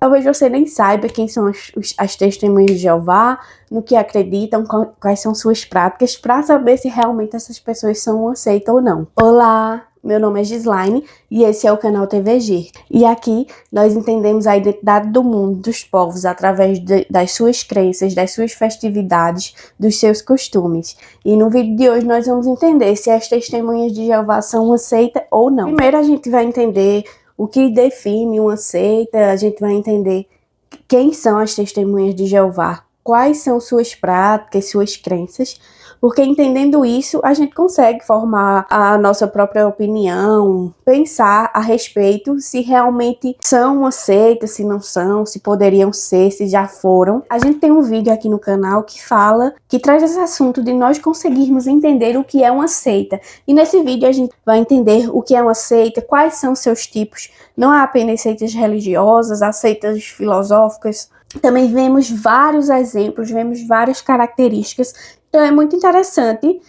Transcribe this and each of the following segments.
Talvez você nem saiba quem são as testemunhas de Jeová, no que acreditam, quais são suas práticas, para saber se realmente essas pessoas são uma seita ou não. Olá, meu nome é Gislaine e esse é o canal TVG. E aqui nós entendemos a identidade do mundo, dos povos, através das suas crenças, das suas festividades, dos seus costumes. E no vídeo de hoje nós vamos entender se as testemunhas de Jeová são uma seita ou não. Primeiro a gente vai entender o que define uma seita, a gente vai entender quem são as testemunhas de Jeová, quais são suas práticas, suas crenças, porque entendendo isso, a gente consegue formar a nossa própria opinião, pensar a respeito se realmente são uma seita, se não são, se poderiam ser, se já foram. A gente tem um vídeo aqui no canal que traz esse assunto de nós conseguirmos entender o que é uma seita. E nesse vídeo a gente vai entender o que é uma seita, quais são seus tipos. Não há apenas seitas religiosas, há seitas filosóficas. Também vemos vários exemplos, vemos várias características. Então é muito interessante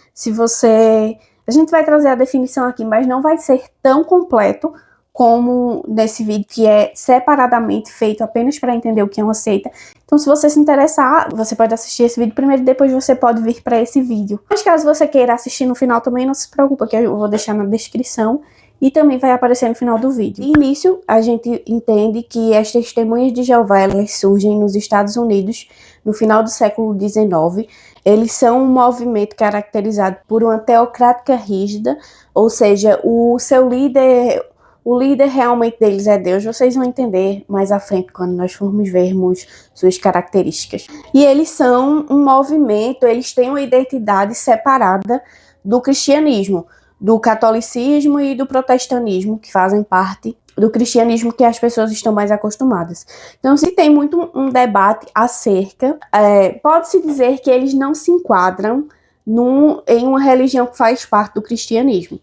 a gente vai trazer a definição aqui, mas não vai ser tão completo como nesse vídeo, que é separadamente feito apenas para entender o que é uma seita. Então se você se interessar, você pode assistir esse vídeo primeiro e depois você pode vir para esse vídeo. Mas caso você queira assistir no final também, não se preocupe, que eu vou deixar na descrição. E também vai aparecer no final do vídeo. De início, a gente entende que as testemunhas de Jeová, elas surgem nos Estados Unidos no final do século XIX. Eles são um movimento caracterizado por uma teocrática rígida, ou seja, o líder realmente deles é Deus. Vocês vão entender mais à frente quando nós formos vermos suas características. E eles são um movimento, eles têm uma identidade separada do cristianismo, do catolicismo e do protestantismo, que fazem parte do cristianismo que as pessoas estão mais acostumadas. Então, se tem muito um debate acerca, pode-se dizer que eles não se enquadram em uma religião que faz parte do cristianismo.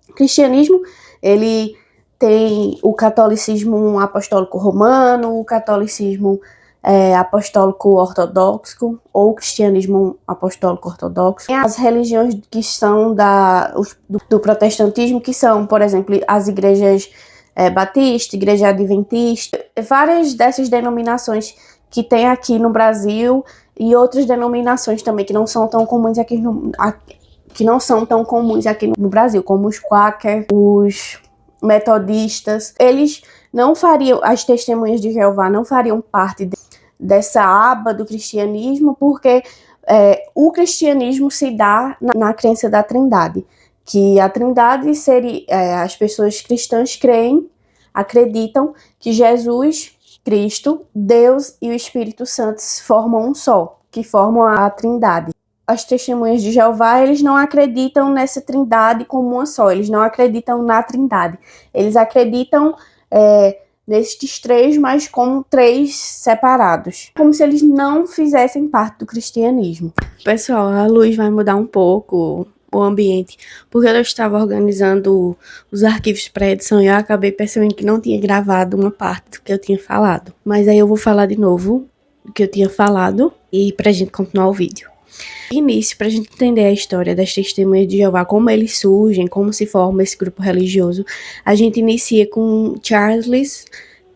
O cristianismo, ele tem o catolicismo apostólico romano, o catolicismo apostólico ortodoxo ou o cristianismo apostólico ortodoxo. Tem as religiões que são do protestantismo, que são, por exemplo, as igrejas batista, igreja adventista, várias dessas denominações que tem aqui no Brasil e outras denominações também que não são tão comuns aqui no Brasil, como os Quaker, os metodistas. Eles não fariam, as testemunhas de Jeová não fariam parte dessa aba do cristianismo, porque o cristianismo se dá na crença da Trindade, que a Trindade seria, as pessoas cristãs acreditam que Jesus, Cristo, Deus e o Espírito Santo formam um só, que formam a Trindade. As testemunhas de Jeová, eles não acreditam nessa Trindade como uma só, eles não acreditam na Trindade, eles acreditam nestes três, mas como três separados, como se eles não fizessem parte do cristianismo. Pessoal, a luz vai mudar um pouco o ambiente, porque eu estava organizando os arquivos para edição e eu acabei percebendo que não tinha gravado uma parte do que eu tinha falado. Mas aí eu vou falar de novo o que eu tinha falado e pra gente continuar o vídeo. Início, pra gente entender a história das testemunhas de Jeová, como eles surgem, como se forma esse grupo religioso, a gente inicia com Charles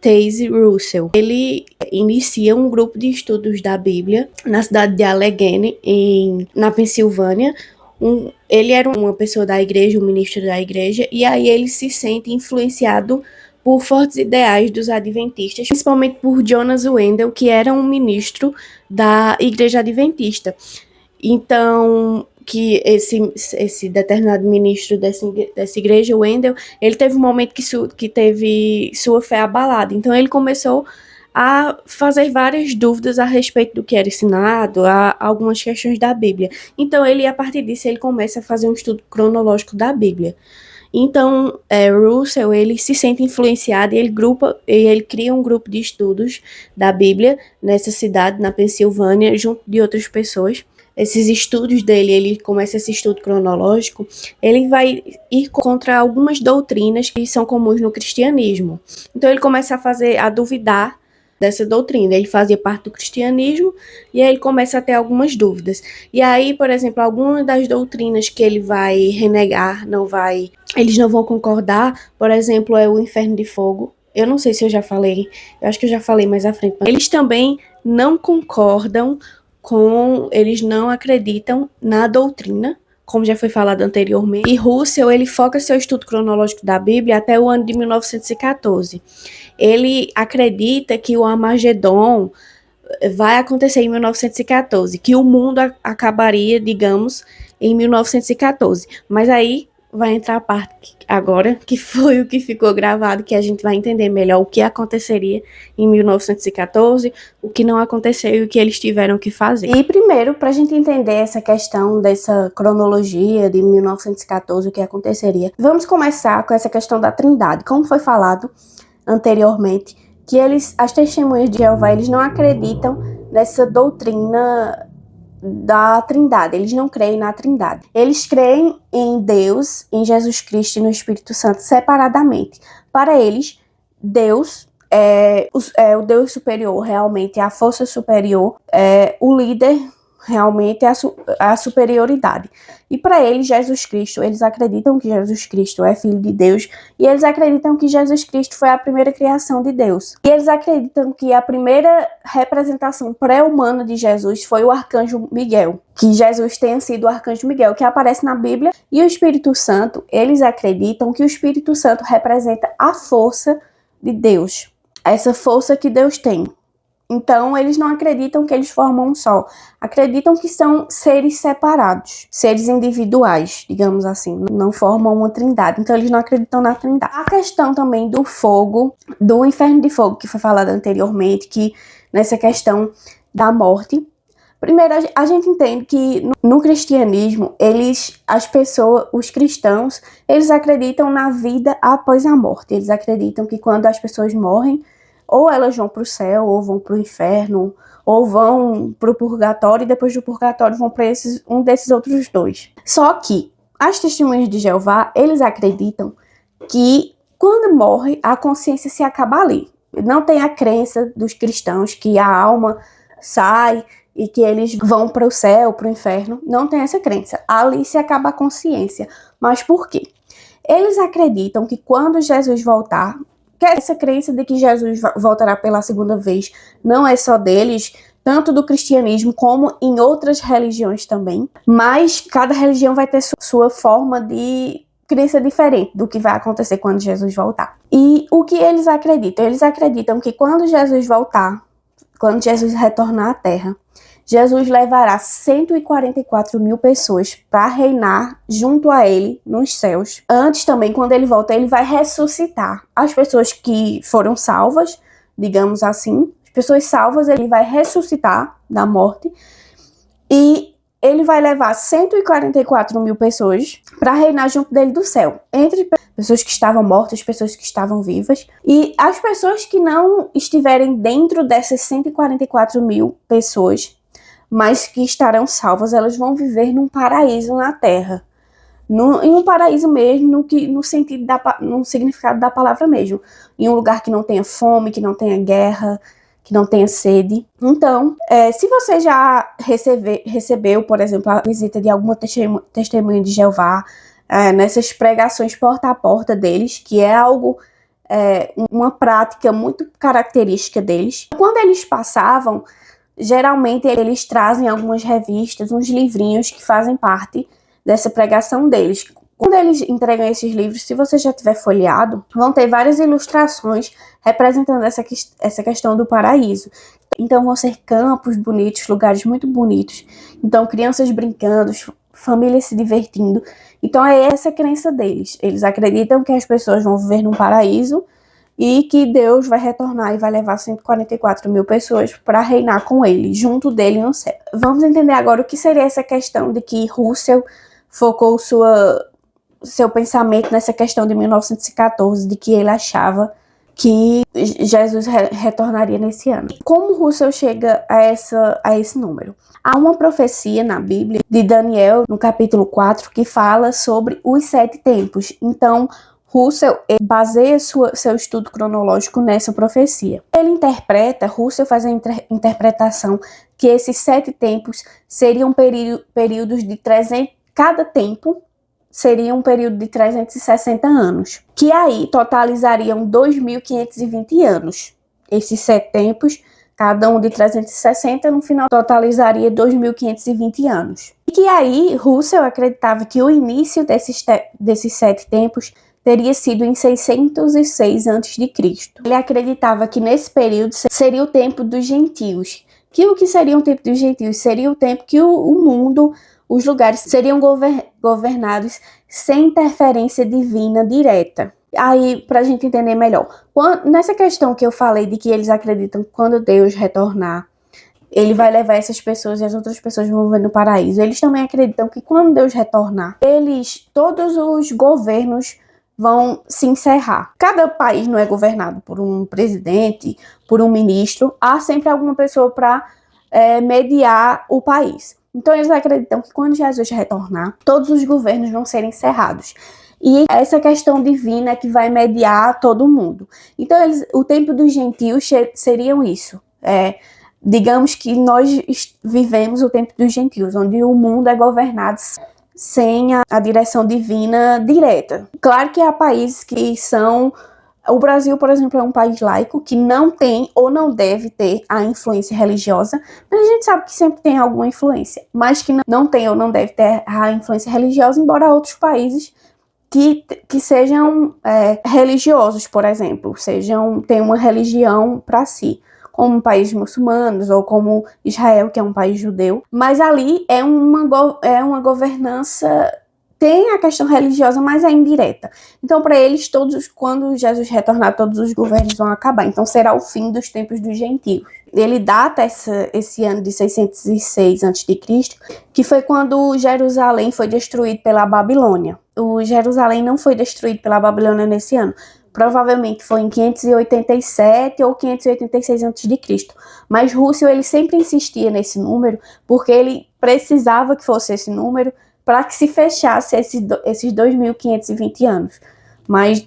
Taze Russell. Ele inicia um grupo de estudos da Bíblia na cidade de Allegheny, na Pensilvânia. Ele era uma pessoa da igreja, um ministro da igreja, e aí ele se sente influenciado por fortes ideais dos adventistas, principalmente por Jonas Wendell, que era um ministro da igreja adventista. Então, que esse determinado ministro dessa igreja, Wendell, ele teve um momento que teve sua fé abalada. Então, ele começou a fazer várias dúvidas a respeito do que era ensinado, a algumas questões da Bíblia. Então, a partir disso, ele começa a fazer um estudo cronológico da Bíblia. Então, Russell, ele se sente influenciado e ele cria um grupo de estudos da Bíblia nessa cidade, na Pensilvânia, junto de outras pessoas. Esses estudos dele, ele começa esse estudo cronológico, ele vai ir contra algumas doutrinas que são comuns no cristianismo. Então, ele começa a duvidar dessa doutrina. Ele fazia parte do cristianismo e aí ele começa a ter algumas dúvidas. E aí, por exemplo, algumas das doutrinas que ele vai renegar, eles não vão concordar, por exemplo, é o inferno de fogo. eu não sei se eu já falei, eu acho que eu já falei mais à frente, mas eles também não concordam eles não acreditam na doutrina, como já foi falado anteriormente, e Russell, ele foca seu estudo cronológico da Bíblia até o ano de 1914. Ele acredita que o Armagedon vai acontecer em 1914, que o mundo acabaria, digamos, em 1914. Mas aí vai entrar a parte agora, que foi o que ficou gravado, que a gente vai entender melhor o que aconteceria em 1914, o que não aconteceu e o que eles tiveram que fazer. E primeiro, para a gente entender essa questão dessa cronologia de 1914, o que aconteceria, vamos começar com essa questão da Trindade. Como foi falado anteriormente, que as testemunhas de Jeová, eles não acreditam nessa doutrina da Trindade, eles não creem na Trindade. Eles creem em Deus, em Jesus Cristo e no Espírito Santo separadamente. Para eles, Deus é o Deus superior, realmente é a força superior, é o líder, realmente é a superioridade. E para eles, Jesus Cristo, eles acreditam que Jesus Cristo é filho de Deus, e eles acreditam que Jesus Cristo foi a primeira criação de Deus. E eles acreditam que a primeira representação pré-humana de Jesus foi o arcanjo Miguel, que Jesus tenha sido o arcanjo Miguel, que aparece na Bíblia. E o Espírito Santo, eles acreditam que o Espírito Santo representa a força de Deus, essa força que Deus tem. Então, eles não acreditam que eles formam um só. Acreditam que são seres separados, seres individuais, digamos assim. Não formam uma trindade. Então, eles não acreditam na trindade. A questão também do fogo, do inferno de fogo, que foi falado anteriormente, que nessa questão da morte. Primeiro, a gente entende que no cristianismo, os cristãos, eles acreditam na vida após a morte. Eles acreditam que quando as pessoas morrem, ou elas vão para o céu, ou vão para o inferno, ou vão para o purgatório, e depois do purgatório vão para um desses outros dois. Só que as testemunhas de Jeová, eles acreditam que quando morre, a consciência se acaba ali. Não tem a crença dos cristãos que a alma sai e que eles vão para o céu, para o inferno. Não tem essa crença. Ali se acaba a consciência. Mas por quê? Eles acreditam que quando Jesus voltar, que essa crença de que Jesus voltará pela segunda vez não é só deles, tanto do cristianismo como em outras religiões também, mas cada religião vai ter sua forma de crença diferente do que vai acontecer quando Jesus voltar. E o que eles acreditam? Eles acreditam que quando Jesus voltar, quando Jesus retornar à Terra, Jesus levará 144 mil pessoas para reinar junto a ele nos céus. Antes também, quando ele volta, ele vai ressuscitar as pessoas que foram salvas, digamos assim. As pessoas salvas, ele vai ressuscitar da morte. E ele vai levar 144 mil pessoas para reinar junto dele do céu. Entre pessoas que estavam mortas, pessoas que estavam vivas. E as pessoas que não estiverem dentro dessas 144 mil pessoas, mas que estarão salvas, elas vão viver num paraíso na Terra. Em um paraíso mesmo, no significado da palavra mesmo. Em um lugar que não tenha fome, que não tenha guerra, que não tenha sede. Então, se você já recebeu, por exemplo, a visita de alguma testemunha de Jeová, nessas pregações porta a porta deles, que é algo, uma prática muito característica deles. Quando eles passavam, geralmente eles trazem algumas revistas, uns livrinhos que fazem parte dessa pregação deles. Quando eles entregam esses livros, se você já tiver folheado, vão ter várias ilustrações representando essa questão do paraíso. Então vão ser campos bonitos, lugares muito bonitos. Então crianças brincando, famílias se divertindo. Então é essa a crença deles. Eles acreditam que as pessoas vão viver num paraíso e que Deus vai retornar e vai levar 144 mil pessoas para reinar com ele, junto dele no céu. Vamos entender agora o que seria essa questão de que Russell focou seu pensamento nessa questão de 1914, de que ele achava que Jesus retornaria nesse ano. Como Russell chega a esse número? Há uma profecia na Bíblia de Daniel, no capítulo 4, que fala sobre os 7 tempos. Então, Russell baseia seu estudo cronológico nessa profecia. Russell faz a interpretação que esses 7 tempos seriam períodos de 300, cada tempo seria um período de 360 anos, que aí totalizariam 2.520 anos. Esses 7 tempos, cada um de 360, no final totalizaria 2.520 anos. E que aí Russell acreditava que o início desses 7 tempos teria sido em 606 a.C. Ele acreditava que nesse período seria o tempo dos gentios. O que seria o tempo dos gentios? Seria o tempo que o mundo, os lugares seriam governados sem interferência divina direta. Aí, para a gente entender melhor, nessa questão que eu falei de que eles acreditam que quando Deus retornar, ele vai levar essas pessoas e as outras pessoas vão viver no paraíso. Eles também acreditam que quando Deus retornar, todos os governos vão se encerrar. Cada país não é governado por um presidente, por um ministro. Há sempre alguma pessoa para mediar o país. Então eles acreditam que quando Jesus retornar, todos os governos vão ser encerrados. E essa questão divina é que vai mediar todo mundo. Então o tempo dos gentios seriam isso. Digamos que nós vivemos o tempo dos gentios, onde o mundo é governado sem a direção divina direta. Claro que há países que são... O Brasil, por exemplo, é um país laico que não tem ou não deve ter a influência religiosa, mas a gente sabe que sempre tem alguma influência, mas que não tem ou não deve ter a influência religiosa, embora outros países que sejam religiosos, por exemplo, tenham uma religião para si, como países muçulmanos ou como Israel, que é um país judeu, mas ali é uma governança, tem a questão religiosa, mas é indireta. Então, para eles, quando Jesus retornar, todos os governos vão acabar. Então, será o fim dos tempos dos gentios. Ele data esse ano de 606 a.C., que foi quando Jerusalém foi destruído pela Babilônia. O Jerusalém não foi destruído pela Babilônia nesse ano. Provavelmente foi em 587 ou 586 a.C. Mas Russell, ele sempre insistia nesse número, porque ele precisava que fosse esse número para que se fechasse esses 2.520 anos. Mas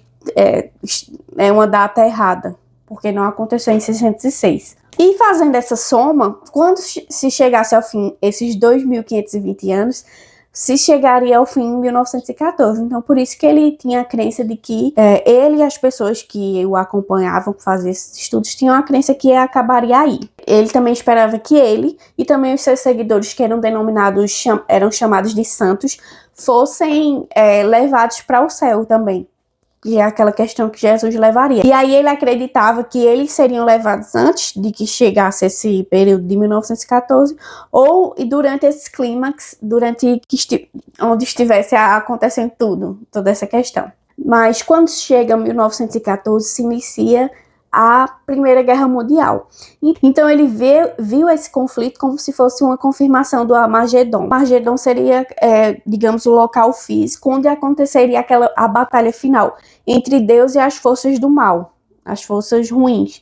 é uma data errada, porque não aconteceu em 606. E fazendo essa soma, quando se chegasse ao fim esses 2.520 anos, se chegaria ao fim em 1914. Então, por isso que ele tinha a crença de que ele e as pessoas que o acompanhavam para fazer esses estudos tinham a crença que acabaria aí. Ele também esperava que ele e também os seus seguidores, que eram chamados de santos, fossem levados para o céu também. E é aquela questão que Jesus levaria. E aí ele acreditava que eles seriam levados antes de que chegasse esse período de 1914, ou durante esse clímax, onde estivesse acontecendo toda essa questão. Mas quando chega 1914, se inicia a Primeira Guerra Mundial. Então ele viu esse conflito como se fosse uma confirmação do Armagedon. O Armagedon seria, digamos, o local físico onde aconteceria a batalha final entre Deus e as forças do mal, as forças ruins,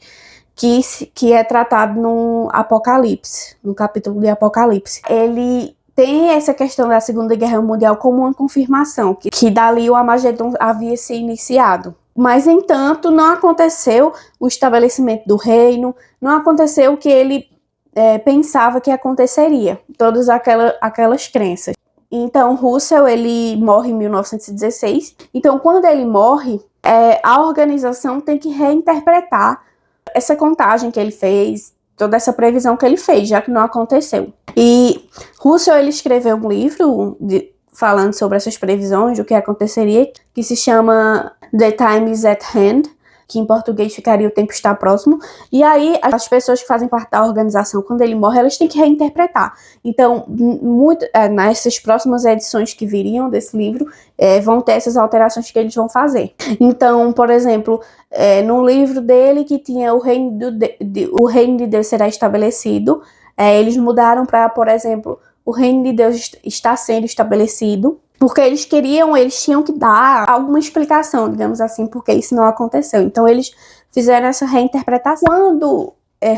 que é tratado no Apocalipse, no capítulo de Apocalipse. Ele tem essa questão da Segunda Guerra Mundial como uma confirmação, que dali o Armagedon havia se iniciado. Mas, entanto, não aconteceu o estabelecimento do reino, não aconteceu o que ele pensava que aconteceria, todas aquelas crenças. Então, Russell, ele morre em 1916. Então, quando ele morre, a organização tem que reinterpretar essa contagem que ele fez, toda essa previsão que ele fez, já que não aconteceu. E Russell, ele escreveu um livro falando sobre essas previsões, do que aconteceria, que se chama The Time is at Hand, que em português ficaria O Tempo Está Próximo. E aí, as pessoas que fazem parte da organização, quando ele morre, elas têm que reinterpretar. Então, nessas próximas edições que viriam desse livro, vão ter essas alterações que eles vão fazer. Então, por exemplo, no livro dele, que tinha o reino de Deus será estabelecido, eles mudaram para, por exemplo, o reino de Deus está sendo estabelecido, porque eles tinham que dar alguma explicação, digamos assim, porque isso não aconteceu. Então eles fizeram essa reinterpretação. Quando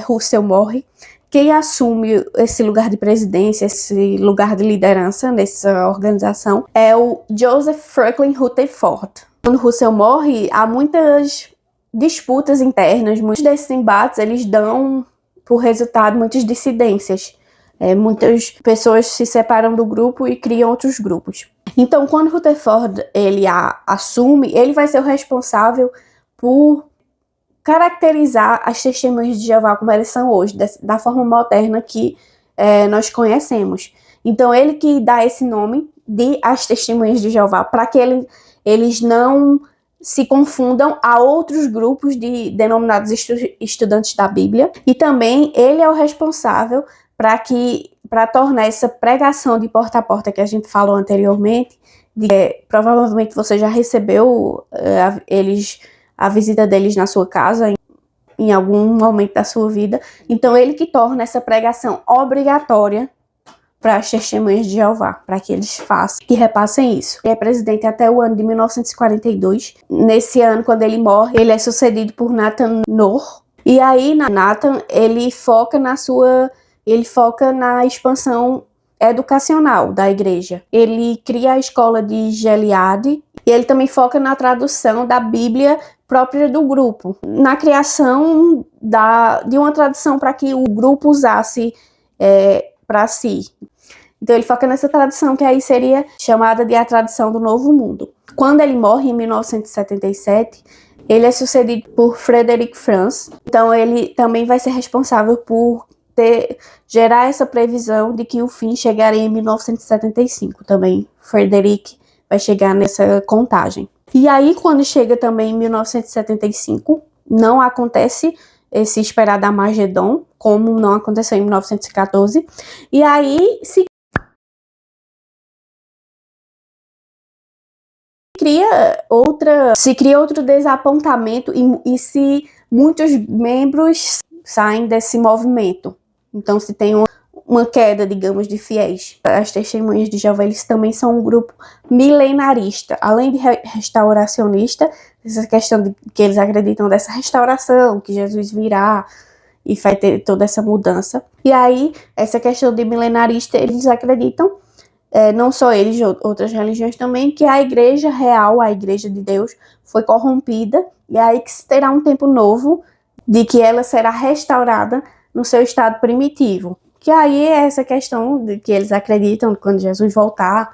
Russell morre, quem assume esse lugar de presidência, esse lugar de liderança nessa organização, é o Joseph Franklin Rutherford. Quando Russell morre, há muitas disputas internas, muitos desses embates, eles dão por resultado muitas dissidências muitas pessoas se separam do grupo e criam outros grupos. Então, quando Rutherford ele assume, ele vai ser o responsável por caracterizar as testemunhas de Jeová como elas são hoje, da forma moderna que nós conhecemos. Então, ele que dá esse nome de as testemunhas de Jeová, para que eles não se confundam a outros grupos denominados estudantes da Bíblia. E também ele é o responsável para tornar essa pregação de porta a porta que a gente falou anteriormente, provavelmente você já recebeu a visita deles na sua casa em algum momento da sua vida. Então ele que torna essa pregação obrigatória para as testemunhas de Jeová, para que eles façam, que repassem isso. Ele é presidente até o ano de 1942. Nesse ano, quando ele morre, ele é sucedido por Nathan Knorr. E aí, Nathan, ele foca na expansão educacional da igreja. Ele cria a escola de Gileade e ele também foca na tradução da Bíblia própria do grupo, na criação de uma tradução para que o grupo usasse para si. Então ele foca nessa tradução que aí seria chamada de a tradução do Novo Mundo. Quando ele morre em 1977, ele é sucedido por Frederick Franz. Então ele também vai ser responsável por gerar essa previsão de que o fim chegaria em 1975. Também Frederick vai chegar nessa contagem. E aí quando chega também em 1975, não acontece esse esperado Armagedon, como não aconteceu em 1914. E aí se cria outro desapontamento e se muitos membros saem desse movimento. Então se tem uma queda, digamos, de fiéis. As testemunhas de Jeová, eles também são um grupo milenarista, além de restauracionista, essa questão de que eles acreditam dessa restauração, que Jesus virá e vai ter toda essa mudança. E aí, essa questão de milenarista, eles acreditam, não só eles, outras religiões também, que a igreja real, a igreja de Deus, foi corrompida, e aí que terá um tempo novo, de que ela será restaurada no seu estado primitivo. Que aí é essa questão de que eles acreditam quando Jesus voltar,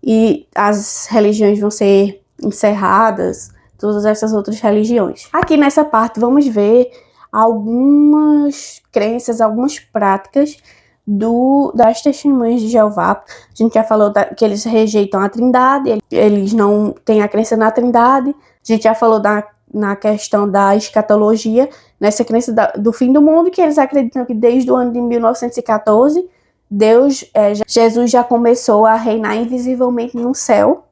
e as religiões vão ser encerradas, todas essas outras religiões. Aqui nessa parte vamos ver algumas crenças, algumas práticas das testemunhas de Jeová. A gente já falou que eles rejeitam a Trindade, eles não têm a crença na Trindade. A gente já falou na questão da escatologia, nessa crença do fim do mundo, que eles acreditam que desde o ano de 1914, Jesus já começou a reinar invisivelmente no céu.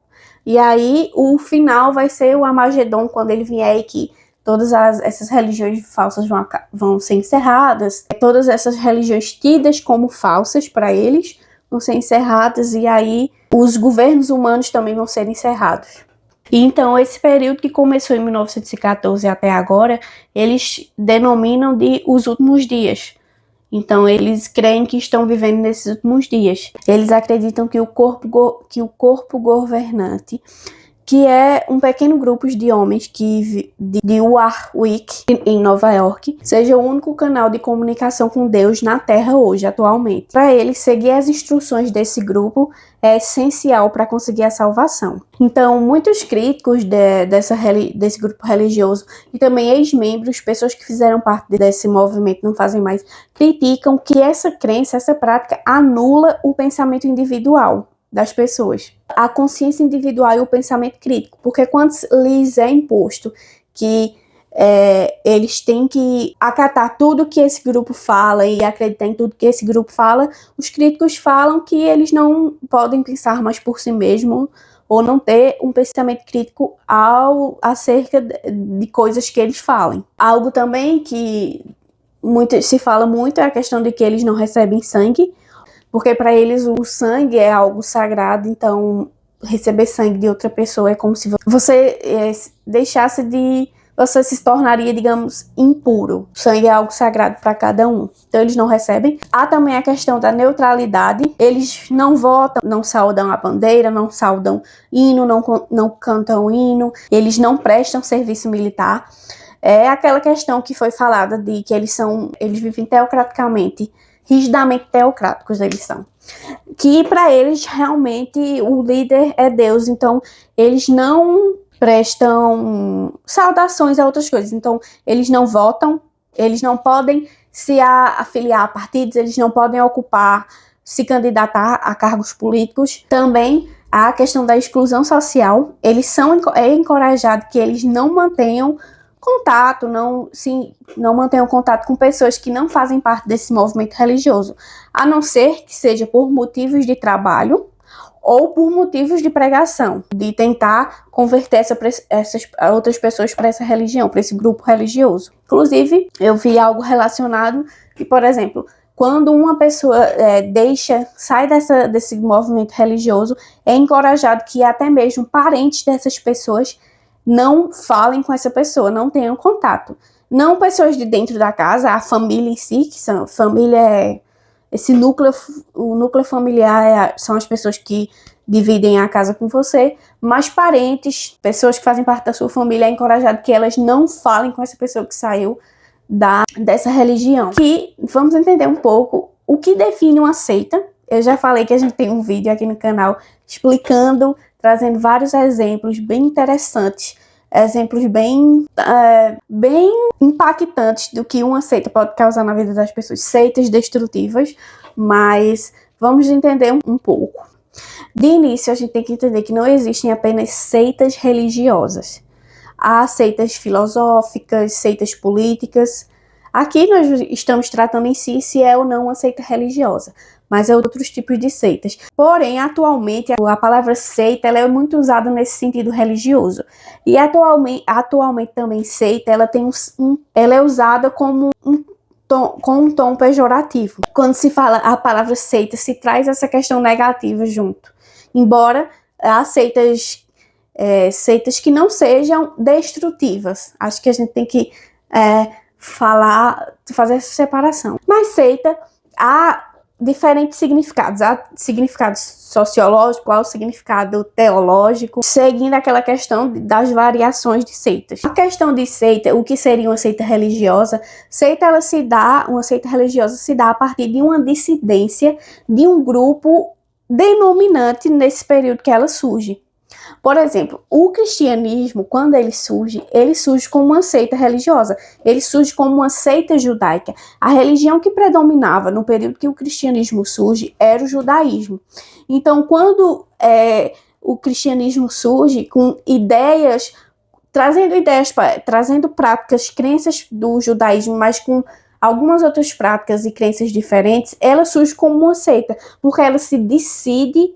E aí o final vai ser o Armagedon, quando ele vier, e que todas essas religiões falsas vão ser encerradas. Todas essas religiões tidas como falsas para eles vão ser encerradas, e aí os governos humanos também vão ser encerrados. E então esse período que começou em 1914 até agora, eles denominam de os últimos dias. Então eles creem que estão vivendo nesses últimos dias. Eles acreditam que o corpo governante, que é um pequeno grupo de homens de Warwick, em Nova York, seja o único canal de comunicação com Deus na Terra hoje, atualmente. Para eles, seguir as instruções desse grupo é essencial para conseguir a salvação. Então, muitos críticos desse grupo religioso e também ex-membros, pessoas que fizeram parte desse movimento, não fazem mais, criticam que essa crença, essa prática, anula o pensamento individual das pessoas, a consciência individual e o pensamento crítico, porque quando lhes é imposto que eles têm que acatar tudo que esse grupo fala e acreditar em tudo que esse grupo fala, os críticos falam que eles não podem pensar mais por si mesmos ou não ter um pensamento crítico acerca de coisas que eles falem. Algo também que se fala muito é a questão de que eles não recebem sangue, porque para eles o sangue é algo sagrado. Então receber sangue de outra pessoa é como se você você se tornaria, digamos, impuro. O sangue é algo sagrado para cada um, então eles não recebem. Há também a questão da neutralidade. Eles não votam, não saudam a bandeira, não saudam hino, não cantam hino, eles não prestam serviço militar. É aquela questão que foi falada de que eles vivem teocraticamente, rigidamente teocráticos eles são. Que para eles realmente o líder é Deus, então eles não prestam saudações a outras coisas, então eles não votam, eles não podem se afiliar a partidos, eles não podem se candidatar a cargos políticos. Também a questão da exclusão social, é encorajado que eles não mantenham contato, não mantenham contato com pessoas que não fazem parte desse movimento religioso, a não ser que seja por motivos de trabalho ou por motivos de pregação, de tentar converter essas outras pessoas para essa religião, para esse grupo religioso. Inclusive, eu vi algo relacionado que, por exemplo, quando uma pessoa sai desse movimento religioso, é encorajado que até mesmo parentes dessas pessoas não falem com essa pessoa, não tenham contato. Não pessoas de dentro da casa, a família em si, o núcleo familiar são as pessoas que dividem a casa com você, mas parentes, pessoas que fazem parte da sua família, é encorajado que elas não falem com essa pessoa que saiu dessa religião. Que vamos entender um pouco o que define uma seita. Eu já falei que a gente tem um vídeo aqui no canal explicando, trazendo vários exemplos bem interessantes, exemplos bem impactantes do que uma seita pode causar na vida das pessoas, seitas destrutivas, mas vamos entender um pouco. De início, a gente tem que entender que não existem apenas seitas religiosas. Há seitas filosóficas, seitas políticas. Aqui nós estamos tratando em si se é ou não uma seita religiosa, mas é outros tipos de seitas. Porém, atualmente, a palavra seita ela é muito usada nesse sentido religioso. E atualmente também seita ela é usada com um tom pejorativo. Quando se fala a palavra seita, se traz essa questão negativa junto. Embora há seitas que não sejam destrutivas. Acho que a gente tem que fazer essa separação. Mas seita há diferentes significados. Há significado sociológico, há o significado teológico, seguindo aquela questão das variações de seitas. A questão de seita, o que seria uma seita religiosa? Uma seita religiosa se dá a partir de uma dissidência de um grupo denominante nesse período que ela surge. Por exemplo, o cristianismo, quando ele surge como uma seita religiosa, ele surge como uma seita judaica. A religião que predominava no período que o cristianismo surge era o judaísmo. Então, quando o cristianismo surge com trazendo práticas, crenças do judaísmo, mas com algumas outras práticas e crenças diferentes, ela surge como uma seita, porque ela se decide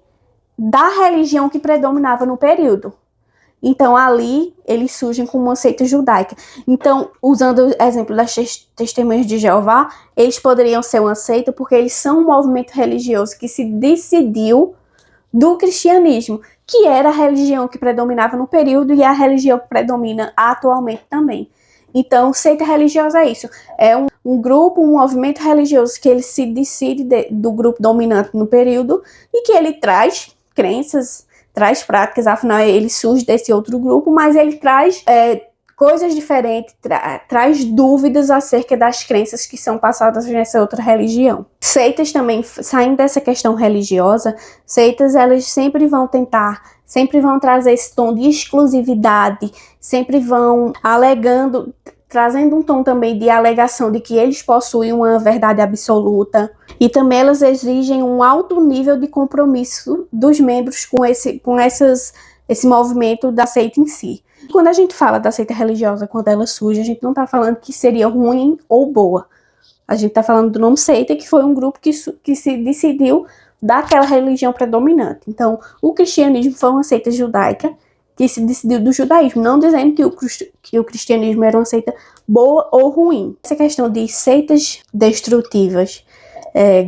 da religião que predominava no período. Então, ali, eles surgem como uma seita judaica. Então, usando o exemplo das Testemunhas de Jeová, eles poderiam ser uma seita porque eles são um movimento religioso que se decidiu do cristianismo, que era a religião que predominava no período e a religião que predomina atualmente também. Então, seita religiosa é isso. É um grupo, um movimento religioso que ele se decide do grupo dominante no período e que ele traz crenças, traz práticas, afinal ele surge desse outro grupo, mas ele traz coisas diferentes, traz dúvidas acerca das crenças que são passadas nessa outra religião. Seitas também, saindo dessa questão religiosa, seitas elas sempre vão trazer esse tom de exclusividade, sempre vão trazendo um tom também de alegação de que eles possuem uma verdade absoluta, e também elas exigem um alto nível de compromisso dos membros com esse movimento da seita em si. Quando a gente fala da seita religiosa, quando ela surge, a gente não está falando que seria ruim ou boa. A gente está falando do nome seita, que foi um grupo que se decidiu daquela religião predominante. Então, o cristianismo foi uma seita judaica que se decidiu do judaísmo, não dizendo que o cristianismo era uma seita boa ou ruim. Essa questão de seitas destrutivas,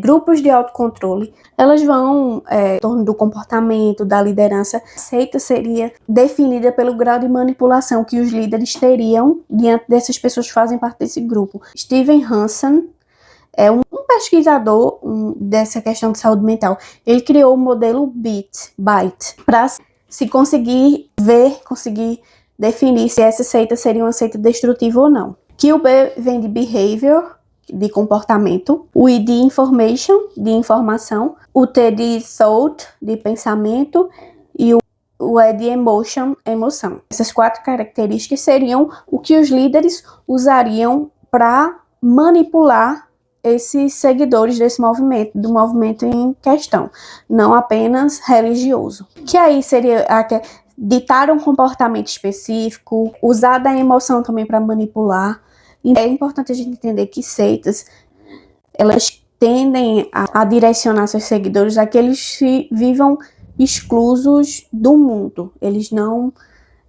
grupos de autocontrole, elas vão em torno do comportamento, da liderança. A seita seria definida pelo grau de manipulação que os líderes teriam diante dessas pessoas que fazem parte desse grupo. Steven Hansen é um pesquisador dessa questão de saúde mental. Ele criou o modelo BITE para se conseguir definir se essa seita seria uma seita destrutiva ou não. Que o B vem de behavior, de comportamento, o I de information, de informação, o T de thought, de pensamento, e o E de emotion, emoção. Essas 4 características seriam o que os líderes usariam para manipular esses seguidores desse movimento, do movimento em questão, não apenas religioso. Que aí seria ditar um comportamento específico, usar da emoção também para manipular. E é importante a gente entender que seitas, elas tendem a direcionar seus seguidores a que eles vivam exclusos do mundo. Eles não...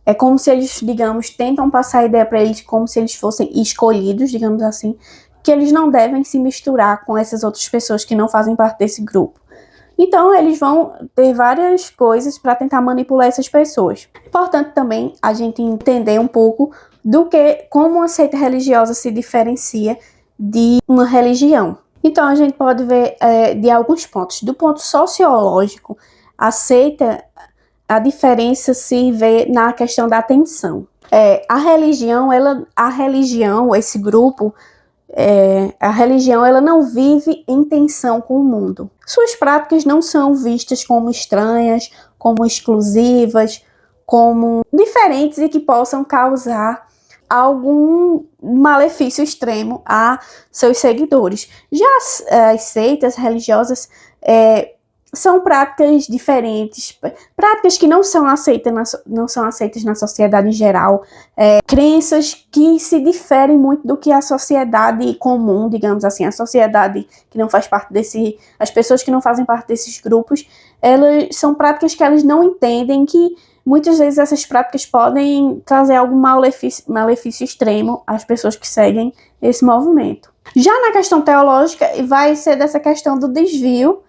É como se eles, digamos, tentam passar a ideia para eles como se eles fossem escolhidos, digamos assim, que eles não devem se misturar com essas outras pessoas que não fazem parte desse grupo. Então, eles vão ter várias coisas para tentar manipular essas pessoas. Importante também a gente entender um pouco como uma seita religiosa se diferencia de uma religião. Então, a gente pode ver de alguns pontos. Do ponto sociológico, a seita, a diferença se vê na questão da atenção. A religião, esse grupo, a religião, ela não vive em tensão com o mundo. Suas práticas não são vistas como estranhas, como exclusivas, como diferentes e que possam causar algum malefício extremo a seus seguidores. Já as seitas religiosas são práticas diferentes, práticas que não são aceitas na sociedade em geral, crenças que se diferem muito do que a sociedade comum, digamos assim, a sociedade que não faz parte as pessoas que não fazem parte desses grupos, elas são práticas que elas não entendem, que muitas vezes essas práticas podem trazer algum malefício extremo às pessoas que seguem esse movimento. Já na questão teológica, vai ser dessa questão do desvio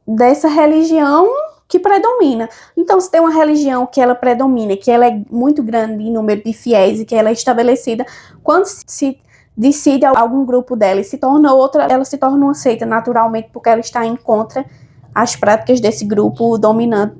dessa religião que predomina. Então, se tem uma religião que ela predomina, que ela é muito grande em número de fiéis e que ela é estabelecida, quando se decide algum grupo dela e se torna outra, ela se torna uma seita naturalmente, porque ela está em contra as práticas desse grupo dominante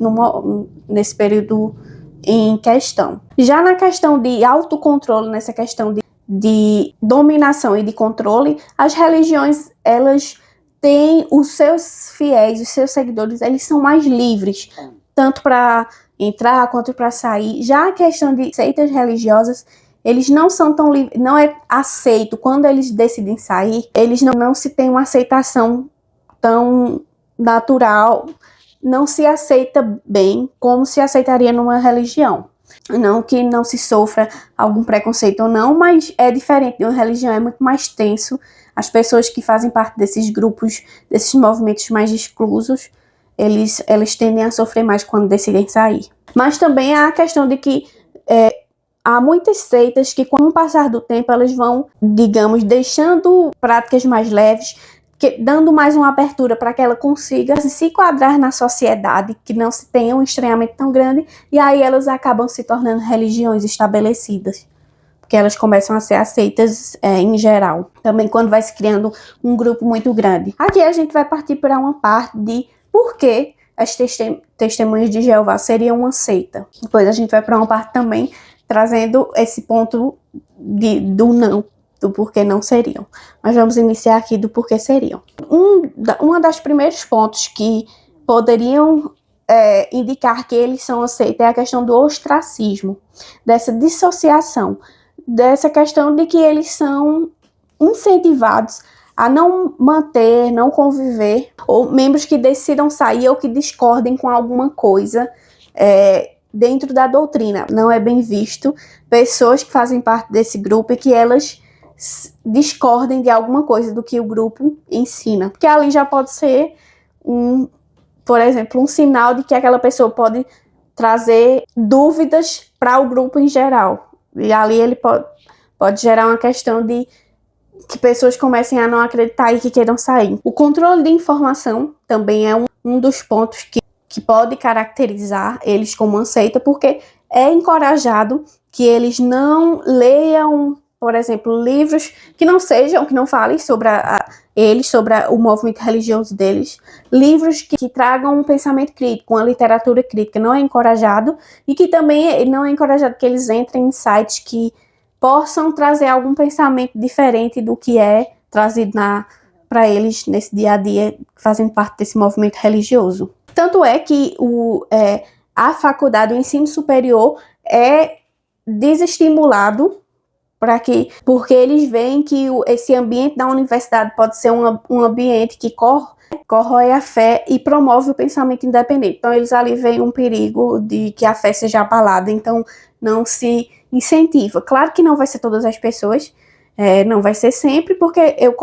nesse período em questão. Já na questão de autocontrole, nessa questão de dominação e de controle, as religiões, elas têm os seus fiéis, os seus seguidores, eles são mais livres, tanto para entrar quanto para sair. Já a questão de seitas religiosas, eles não são tão livres, não é aceito. Quando eles decidem sair, eles não se tem uma aceitação tão natural, não se aceita bem como se aceitaria numa religião. Não que não se sofra algum preconceito ou não, mas é diferente de uma religião, é muito mais tenso. As pessoas que fazem parte desses grupos, desses movimentos mais exclusos, eles tendem a sofrer mais quando decidem sair. Mas também há a questão de que há muitas seitas que, com o passar do tempo, elas vão, digamos, deixando práticas mais leves, dando mais uma abertura para que ela consiga se enquadrar na sociedade, que não se tenha um estranhamento tão grande, e aí elas acabam se tornando religiões estabelecidas, porque elas começam a ser aceitas em geral. Também quando vai se criando um grupo muito grande. Aqui a gente vai partir para uma parte de por que as testemunhas de Jeová seriam uma seita. Depois a gente vai para uma parte também trazendo esse ponto do não, do porquê não seriam. Mas vamos iniciar aqui do porquê seriam. Uma das primeiros pontos que poderiam indicar que eles são aceitos é a questão do ostracismo, dessa dissociação, dessa questão de que eles são incentivados a não manter, não conviver, ou membros que decidam sair ou que discordem com alguma coisa dentro da doutrina. Não é bem visto pessoas que fazem parte desse grupo e que elas discordem de alguma coisa do que o grupo ensina. Porque ali já pode ser, por exemplo, um sinal de que aquela pessoa pode trazer dúvidas para o grupo em geral. E ali ele pode gerar uma questão de que pessoas comecem a não acreditar e que queiram sair. O controle de informação também é um dos pontos que pode caracterizar eles como uma seita, porque é encorajado que eles não leiam, por exemplo, livros que não falem sobre sobre o movimento religioso deles, livros que tragam um pensamento crítico, uma literatura crítica. Não é encorajado, e que também não é encorajado que eles entrem em sites que possam trazer algum pensamento diferente do que é trazido para eles nesse dia a dia, fazendo parte desse movimento religioso. Tanto é que a faculdade, o ensino superior, é desestimulado porque eles veem que esse ambiente da universidade pode ser um ambiente que corrói a fé e promove o pensamento independente. Então, eles ali veem um perigo de que a fé seja abalada, então não se incentiva. Claro que não vai ser todas as pessoas, não vai ser sempre, porque eu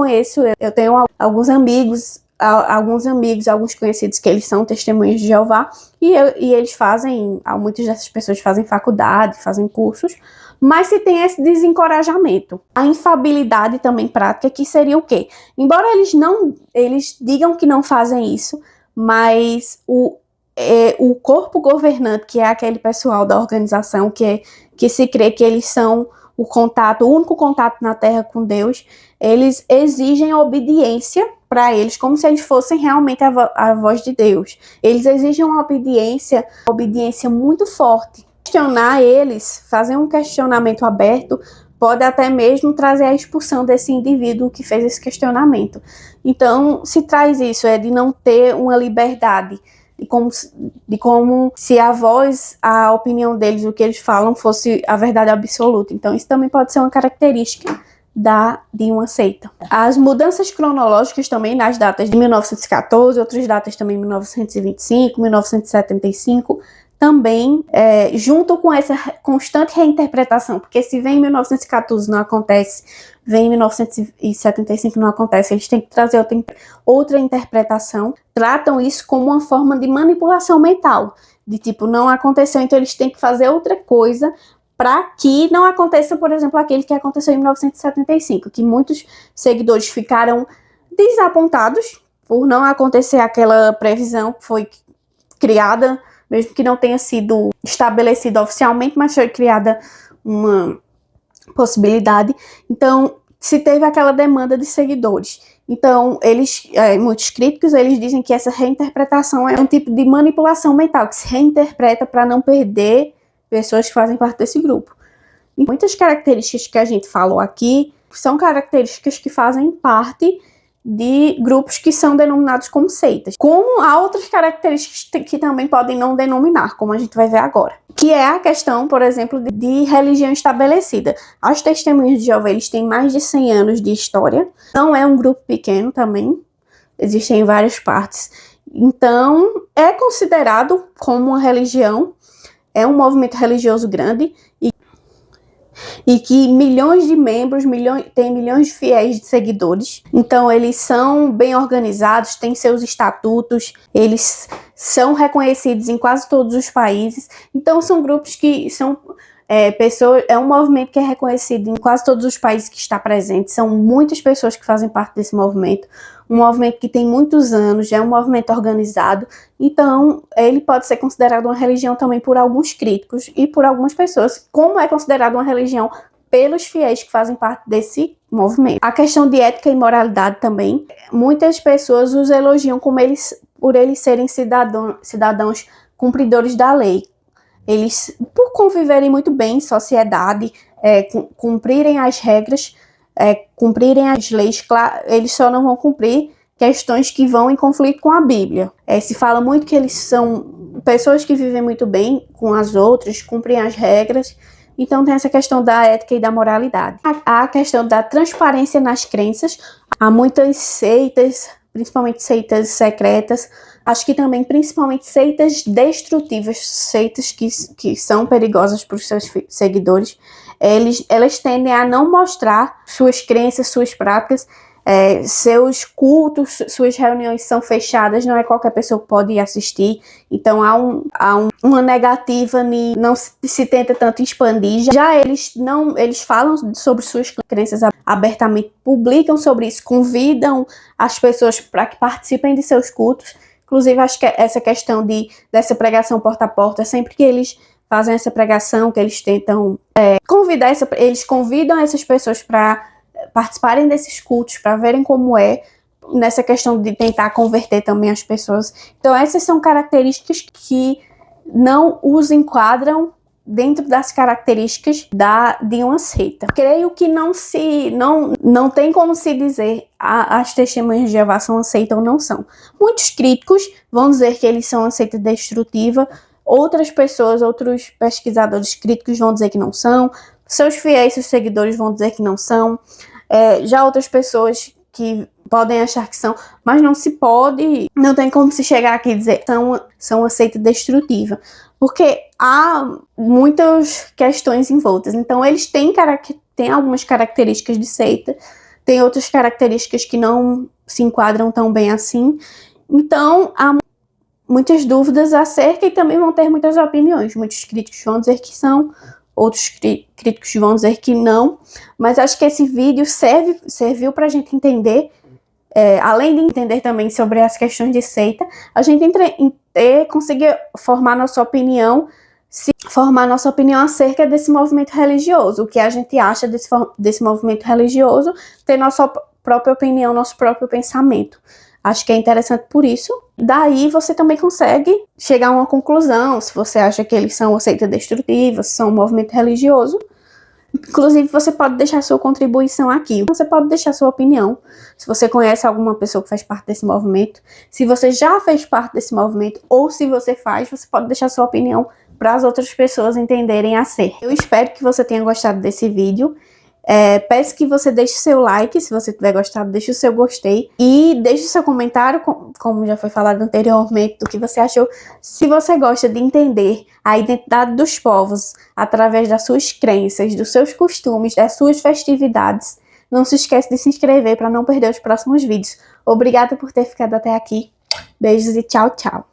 tenho alguns amigos, alguns conhecidos que eles são testemunhas de Jeová, e eles muitas dessas pessoas fazem faculdade, fazem cursos, mas se tem esse desencorajamento. A infabilidade também prática, que seria o quê? Embora eles digam que não fazem isso, mas o corpo governante, que é aquele pessoal da organização que se crê que eles são o único contato na Terra com Deus, eles exigem obediência para eles, como se eles fossem realmente a voz de Deus. Eles exigem uma obediência muito forte. Questionar eles, fazer um questionamento aberto, pode até mesmo trazer a expulsão desse indivíduo que fez esse questionamento. Então, se traz isso, de não ter uma liberdade, de como se a opinião deles, o que eles falam, fosse a verdade absoluta. Então, isso também pode ser uma característica de uma seita. As mudanças cronológicas também nas datas de 1914, outras datas também 1925, 1975, também, junto com essa constante reinterpretação, porque se vem em 1914 não acontece, vem em 1975 não acontece, eles têm que trazer outra interpretação, tratam isso como uma forma de manipulação mental, de tipo, não aconteceu, então eles têm que fazer outra coisa para que não aconteça, por exemplo, aquele que aconteceu em 1975, que muitos seguidores ficaram desapontados por não acontecer aquela previsão que foi criada, mesmo que não tenha sido estabelecida oficialmente, mas foi criada uma possibilidade. Então, se teve aquela demanda de seguidores. Então, muitos críticos, eles dizem que essa reinterpretação é um tipo de manipulação mental, que se reinterpreta para não perder pessoas que fazem parte desse grupo. E muitas características que a gente falou aqui são características que fazem parte de grupos que são denominados como seitas. Como há outras características que também podem não denominar, como a gente vai ver agora. Que é a questão, por exemplo, de religião estabelecida. As Testemunhas de Jeová, eles têm mais de 100 anos de história. Não é um grupo pequeno também. Existem em várias partes. Então, é considerado como uma religião. É um movimento religioso grande e que milhões de membros, tem milhões de fiéis de seguidores. Então, eles são bem organizados, têm seus estatutos, eles são reconhecidos em quase todos os países. Então, são grupos que são é um movimento que é reconhecido em quase todos os países que está presente. São muitas pessoas que fazem parte desse movimento. Um movimento que tem muitos anos, já é um movimento organizado. Então, ele pode ser considerado uma religião também por alguns críticos e por algumas pessoas, como é considerado uma religião pelos fiéis que fazem parte desse movimento. A questão de ética e moralidade também, muitas pessoas os elogiam por eles serem cidadãos cumpridores da lei. Eles, por conviverem muito bem em sociedade, cumprirem as regras, cumprirem as leis, claro, eles só não vão cumprir questões que vão em conflito com a Bíblia. Se fala muito que eles são pessoas que vivem muito bem com as outras, cumprem as regras. Então tem essa questão da ética e da moralidade. Há a questão da transparência nas crenças. Há muitas seitas, principalmente seitas secretas, acho que também principalmente seitas destrutivas, seitas que são perigosas para os seus seguidores. Elas tendem a não mostrar suas crenças, suas práticas, seus cultos, suas reuniões são fechadas, não é qualquer pessoa que pode assistir. Então há uma negativa, não se tenta tanto expandir. Já eles falam sobre suas crenças abertamente, publicam sobre isso, convidam as pessoas para que participem de seus cultos. Inclusive, acho que essa questão dessa pregação porta a porta, sempre que eles fazem essa pregação, que eles tentam eles convidam essas pessoas para participarem desses cultos, para verem como é, nessa questão de tentar converter também as pessoas. Então, essas são características que não os enquadram dentro das características de uma seita. Creio que não tem como se dizer as testemunhas de Jeová são uma seita ou não são. Muitos críticos vão dizer que eles são uma seita destrutiva, outras pessoas, outros pesquisadores críticos vão dizer que não são, seus fiéis, seus seguidores vão dizer que não são, já outras pessoas que podem achar que são, mas não tem como se chegar aqui e dizer que são uma seita destrutiva, porque há muitas questões envoltas. Então eles têm algumas características de seita, tem outras características que não se enquadram tão bem assim, então há muitas dúvidas acerca e também vão ter muitas opiniões. Muitos críticos vão dizer que são, outros críticos vão dizer que não, mas acho que esse vídeo serviu para a gente entender, além de entender também sobre as questões de seita, a gente conseguir formar nossa opinião acerca desse movimento religioso, o que a gente acha desse movimento religioso, ter nossa própria opinião, nosso próprio pensamento. Acho que é interessante por isso. Daí você também consegue chegar a uma conclusão, se você acha que eles são uma seita destrutiva, se são um movimento religioso. Inclusive, você pode deixar sua contribuição aqui. Você pode deixar sua opinião. Se você conhece alguma pessoa que faz parte desse movimento, se você já fez parte desse movimento, ou se você faz, você pode deixar sua opinião para as outras pessoas entenderem acerca. Eu espero que você tenha gostado desse vídeo. Peço que você deixe seu like, se você tiver gostado, deixe o seu gostei e deixe o seu comentário, como já foi falado anteriormente, do que você achou. Se você gosta de entender a identidade dos povos através das suas crenças, dos seus costumes, das suas festividades, não se esqueça de se inscrever para não perder os próximos vídeos. Obrigada por ter ficado até aqui. Beijos e tchau, tchau.